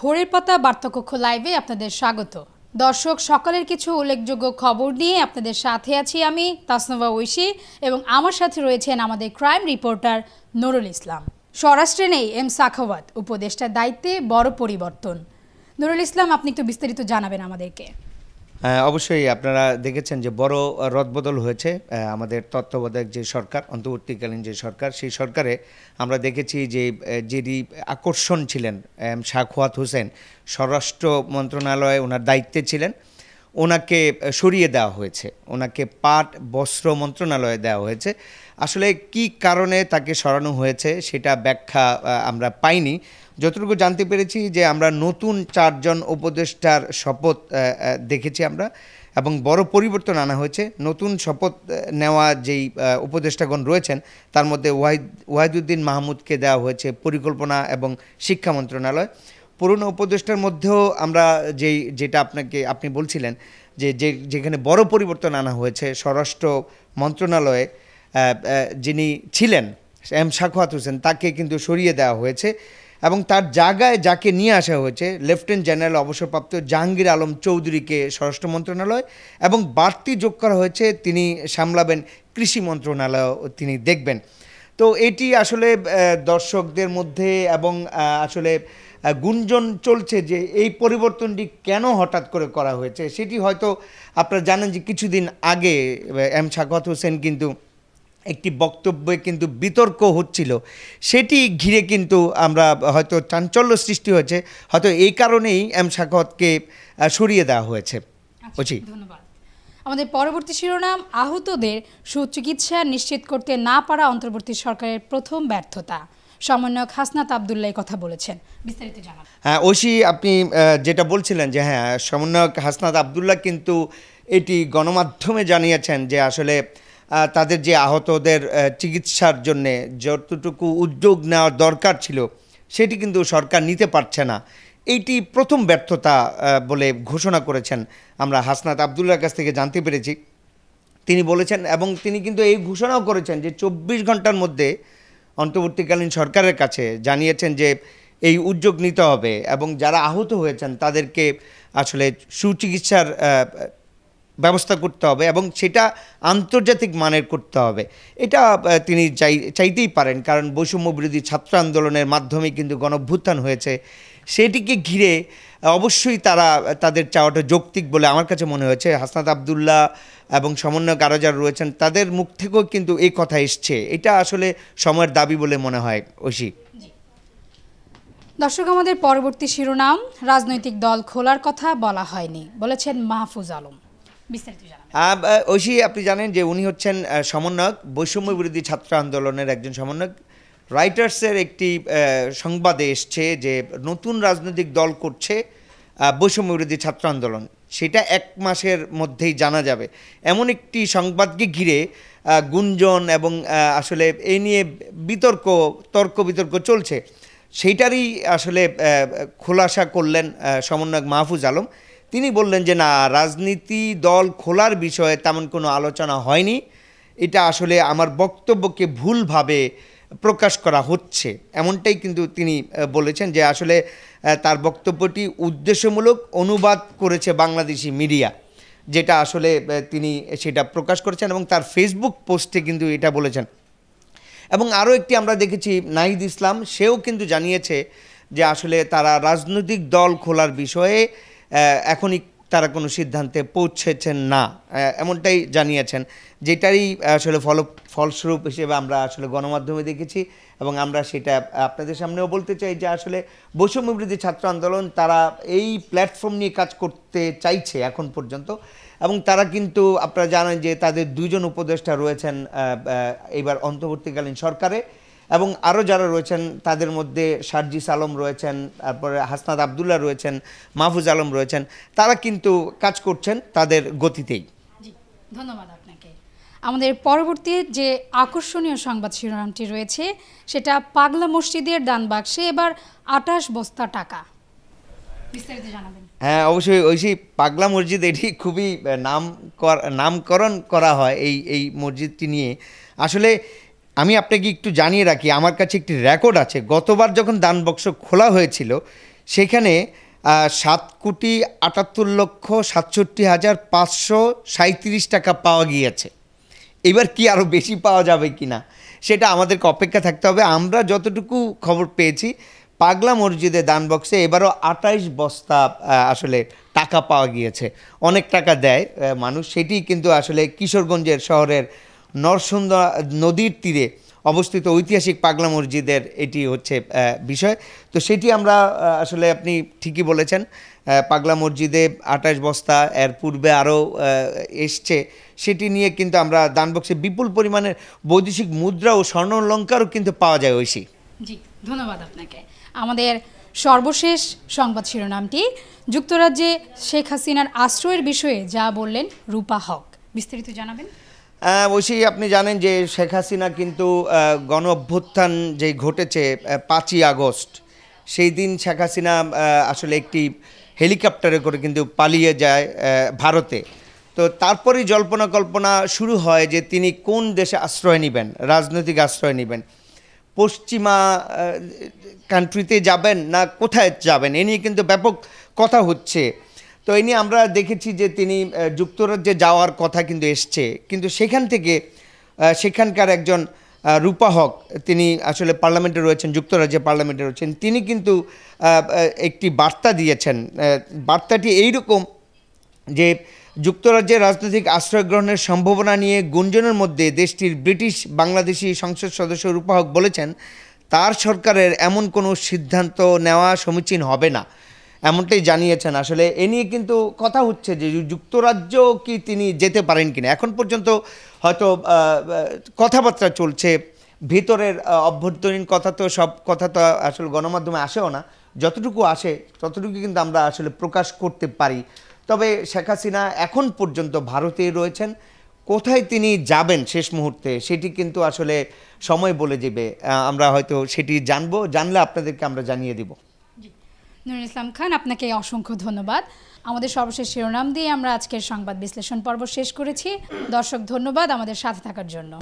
ভোরের পাতা বার্তাকক্ষ লাইভে আপনাদের স্বাগত। দর্শক, সকালের কিছু উল্লেখযোগ্য খবর নিয়ে আপনাদের সাথে আছি আমি তাসনভা ঐশী এবং আমার সাথে রয়েছেন আমাদের ক্রাইম রিপোর্টার নুরুল ইসলাম। স্বরাষ্ট্রে নেই এম সাখাওয়াত, উপদেষ্টার দায়িত্বে বড় পরিবর্তন। নুরুল ইসলাম, আপনি একটু বিস্তারিত জানাবেন আমাদেরকে। অবশ্যই আপনারা দেখেছেন যে বড় রদবদল হয়েছে আমাদের তত্ত্বাবধায়ক যে সরকার, অন্তর্বর্তীকালীন যে সরকার, সেই সরকারে আমরা দেখেছি যে যিনি আকর্ষণ ছিলেন সাখাওয়াত হোসেন, স্বরাষ্ট্র মন্ত্রণালয়ে ওনার দায়িত্বে ছিলেন, ওনাকে সরিয়ে দেওয়া হয়েছে, ওনাকে পাট বস্ত্র মন্ত্রণালয়ে দেওয়া হয়েছে। আসলে কি কারণে তাকে সরানো হয়েছে সেটা ব্যাখ্যা আমরা পাইনি। যতটুকু জানতে পেরেছি যে আমরা নতুন 4 জন উপদেষ্টার শপথ দেখেছি আমরা, এবং বড় পরিবর্তন আনা হয়েছে। নতুন শপথ নেওয়া যেই উপদেষ্টাগণ রয়েছেন তার মধ্যে ওয়াহিদুদ্দিন মাহমুদকে দেওয়া হয়েছে পরিকল্পনা এবং শিক্ষা মন্ত্রণালয়। পুরনো উপদেষ্টার মধ্যেও আমরা যেটা আপনি বলছিলেন যে যেখানে বড় পরিবর্তন আনা হয়েছে, স্বরাষ্ট্র মন্ত্রণালয়ে যিনি ছিলেন এম সাখাওয়াত হোসেন, তাকে কিন্তু সরিয়ে দেওয়া হয়েছে এবং তার জায়গায় যাকে নিয়ে আসা হয়েছে লেফটেন্যান্ট জেনারেল অবসরপ্রাপ্ত জাহাঙ্গীর আলম চৌধুরীকে স্বরাষ্ট্র মন্ত্রণালয়, এবং বাড়তি যোগ করা হয়েছে তিনি সামলাবেন কৃষি মন্ত্রণালয়, তিনি দেখবেন। তো এটি আসলে দর্শকদের মধ্যে এবং আসলে গুঞ্জন চলছে যে এই পরিবর্তনটি কেন হঠাৎ করে করা হয়েছে। সেটি হয়তো আপনারা জানেন যে কিছুদিন আগে এম সাখাওয়াত হোসেন কিন্তু একটি বক্তব্যে কিন্তু বিতর্ক হচ্ছিল, সেটি ঘিরে কিন্তু আমরা হয়তো চাঞ্চল্য সৃষ্টি হয়েছে, হয়তো এই কারণেই এম সাখাওয়াতকে সরিয়ে দেওয়া হয়েছে। ধন্যবাদ। আমাদের পরবর্তী শিরোনাম, আহতদের সুচিকিৎসা নিশ্চিত করতে না পারা অন্তর্বর্তী সরকারের প্রথম ব্যর্থতা। সমন্বয়ক হাসনাত আবদুল্লাহ কথা বলেছেন, বিস্তারিত জানান। হ্যাঁ ঐশী, আপনি যেটা বলছিলেন যে হ্যাঁ, সমন্বয়ক হাসনাত আবদুল্লাহ কিন্তু এটি গণমাধ্যমে জানিয়েছেন যে আসলে তাদের যে আহতদের চিকিৎসার জন্যে যতটুকু উদ্যোগ নেওয়ার দরকার ছিল সেটি কিন্তু সরকার নিতে পারছে না। এইটি প্রথম ব্যর্থতা বলে ঘোষণা করেছেন, আমরা হাসনাত আবদুল্লাহর কাছ থেকে জানতে পেরেছি। তিনি বলেছেন এবং তিনি কিন্তু এই ঘোষণাও করেছেন যে 24 ঘন্টার মধ্যে অন্তর্বর্তীকালীন সরকারের কাছে জানিয়েছেন যে এই উদ্যোগ নিতে হবে এবং যারা আহত হয়েছেন তাদেরকে আসলে সুচিকিৎসার ব্যবস্থা করতে হবে এবং সেটা আন্তর্জাতিক মানের করতে হবে। এটা তিনি চাইতেই পারেন, কারণ বৈষম্য বিরোধী ছাত্র আন্দোলনের মাধ্যমে কিন্তু গণঅভ্যুত্থান হয়েছে। সেটিকে ঘিরে অবশ্যই তাদের চাওয়াটা যৌক্তিক বলে আমার কাছে মনে হয়েছে। হাসনাত আবদুল্লাহ এবং সমন্বয়ক আরও যারা রয়েছেন তাদের মুখ থেকেও কিন্তু এই কথা এসছে। এটা আসলে সময়ের দাবি বলে মনে হয়। ঐশী, দর্শক, আমাদের পরবর্তী শিরোনাম, রাজনৈতিক দল খোলার কথা বলা হয়নি, বলেছেন মাহফুজ আলম। ঐশী, আপনি জানেন যে উনি হচ্ছেন সমন্বয়ক, বৈষম্য বিরোধী ছাত্র আন্দোলনের একজন সমন্বয়ক। রাইটার্সের একটি সংবাদে এসছে যে নতুন রাজনৈতিক দল করছে বৈষম্য বিরোধী ছাত্র আন্দোলন, সেটা 1 মাসের মধ্যেই জানা যাবে। এমন একটি সংবাদকে ঘিরে গুঞ্জন এবং আসলে এই নিয়ে তর্ক বিতর্ক চলছে। সেইটারই আসলে খোলাসা করলেন সমন্বয়ক মাহফুজ আলম। তিনি বললেন যে না, রাজনীতি দল খোলার বিষয়ে তেমন কোনো আলোচনা হয়নি, এটা আসলে আমার বক্তব্যকে ভুলভাবে প্রকাশ করা হচ্ছে, এমনটাই কিন্তু তিনি বলেছেন যে আসলে তার বক্তব্যটি উদ্দেশ্যমূলক অনুবাদ করেছে বাংলাদেশি মিডিয়া, যেটা আসলে তিনি সেটা প্রকাশ করেছেন এবং তার ফেসবুক পোস্টে কিন্তু এটা বলেছেন। এবং আরও একটি আমরা দেখেছি, নাহিদ ইসলাম, সেও কিন্তু জানিয়েছে যে আসলে তারা রাজনৈতিক দল খোলার বিষয়ে এখনই তারা কোনো সিদ্ধান্তে পৌঁছেছেন না, এমনটাই জানিয়েছেন, যেটারই আসলে ফলস্বরূপ হিসেবে আমরা আসলে গণমাধ্যমে দেখেছি। এবং আমরা সেটা আপনাদের সামনেও বলতে চাই যে আসলে বৈষম্য বিরোধী ছাত্র আন্দোলন তারা এই প্ল্যাটফর্ম নিয়ে কাজ করতে চাইছে এখন পর্যন্ত, এবং তারা কিন্তু আপনারা জানেন যে তাদের 2 জন উপদেষ্টা রয়েছেন এবার অন্তর্বর্তীকালীন সরকারে, এবং আরও যারা রয়েছেন তাদের মধ্যে সার্জিস আলম রয়েছেন, তারপরে হাসনাত আবদুল্লাহ রয়েছেন, মাহফুজ আলম রয়েছেন, তারা কিন্তু কাজ করছেন তাদের গতিতেই। ধন্যবাদ আপনাকে। আমাদের পরবর্তী যে আকর্ষণীয় সংবাদ শিরোনামটি রয়েছে সেটা, পাগলা মসজিদের দান বাক্সে এবার 28 বস্তা টাকা, বিস্তারিত জানাবেন। হ্যাঁ অবশ্যই ঐশী, পাগলা মসজিদ এটি খুবই নামকরণ করা হয় এই মসজিদটি নিয়ে। আসলে আমি আপনাকে একটু জানিয়ে রাখি, আমার কাছে একটি রেকর্ড আছে। গতবার যখন দান বক্স খোলা হয়েছিল সেখানে 7,78,67,537 টাকা পাওয়া গিয়েছে। এবার কি আরও বেশি পাওয়া যাবে কি না সেটা আমাদেরকে অপেক্ষা থাকতে হবে। আমরা যতটুকু খবর পেয়েছি পাগলা মসজিদে দান বক্সে এবারও 28 বস্তা আসলে টাকা পাওয়া গিয়েছে। অনেক টাকা দেয় মানুষ, সেটি কিন্তু আসলে কিশোরগঞ্জের শহরের নরসুন্দা নদীর তীরে অবস্থিত ঐতিহাসিক পাগলা মসজিদের এটি হচ্ছে বিষয়। তো সেটি আমরা আসলে আপনি ঠিকই বলেছেন, পাগলা মসজিদে 28 বস্তা, এর পূর্বে আরও এসছে, সেটি নিয়ে কিন্তু আমরা দানবক্সে বিপুল পরিমাণের বৈদেশিক মুদ্রা ও স্বর্ণ অলংকারও কিন্তু পাওয়া যায় ঐশী। জি, ধন্যবাদ আপনাকে। আমাদের সর্বশেষ সংবাদ শিরোনামটি, যুক্তরাজ্যে শেখ হাসিনার আশ্রয়ের বিষয়ে যা বললেন রূপা হক, বিস্তারিত জানাবেন। অবশ্যই আপনি জানেন যে শেখ হাসিনা কিন্তু গণ অভ্যুত্থান যে ঘটেছে 5ই আগস্ট, সেই দিন শেখ হাসিনা আসলে একটি হেলিকপ্টারে করে কিন্তু পালিয়ে যায় ভারতে। তো তারপরেই জল্পনা কল্পনা শুরু হয় যে তিনি কোন দেশে আশ্রয় নেবেন, রাজনৈতিক আশ্রয় নেবেন, পশ্চিমা কান্ট্রিতে যাবেন না কোথায় যাবেন, এ নিয়ে কিন্তু ব্যাপক কথা হচ্ছে। তো এই নিয়ে আমরা দেখেছি যে তিনি যুক্তরাজ্যে যাওয়ার কথা কিন্তু এসছে, কিন্তু সেখান থেকে সেখানকার একজন রূপা হক, তিনি আসলে পার্লামেন্টে রয়েছেন, যুক্তরাজ্যের পার্লামেন্টে রয়েছেন, তিনি কিন্তু একটি বার্তা দিয়েছেন। বার্তাটি এইরকম যে যুক্তরাজ্যের রাজনৈতিক আশ্রয় গ্রহণের সম্ভাবনা নিয়ে গুঞ্জনের মধ্যে দেশটির ব্রিটিশ বাংলাদেশি সংসদ সদস্য রূপা হক বলেছেন তার সরকারের এমন কোনো সিদ্ধান্ত নেওয়া সমীচীন হবে না, এমনটাই জানিয়েছেন। আসলে এ নিয়ে কিন্তু কথা হচ্ছে যে যুক্তরাজ্য কি তিনি যেতে পারেন কিনা। এখন পর্যন্ত হয়তো কথাবার্তা চলছে, ভিতরের অভ্যন্তরীণ কথা, তো সব কথা তো আসলে গণমাধ্যমে আসেও না, যতটুকু আসে ততটুকু কিন্তু আমরা আসলে প্রকাশ করতে পারি। তবে শেখ হাসিনা এখন পর্যন্ত ভারতে রয়েছেন, কোথায় তিনি যাবেন শেষ মুহূর্তে সেটি কিন্তু আসলে সময় বলে দেবে। আমরা হয়তো সেটি জানলে আপনাদেরকে আমরা জানিয়ে দিব। নুরুল ইসলাম খান, আপনাকে অসংখ্য ধন্যবাদ। আমাদের সর্বশেষ শিরোনাম দিয়ে আমরা আজকের সংবাদ বিশ্লেষণ পর্ব শেষ করেছি। দর্শক, ধন্যবাদ আমাদের সাথে থাকার জন্য।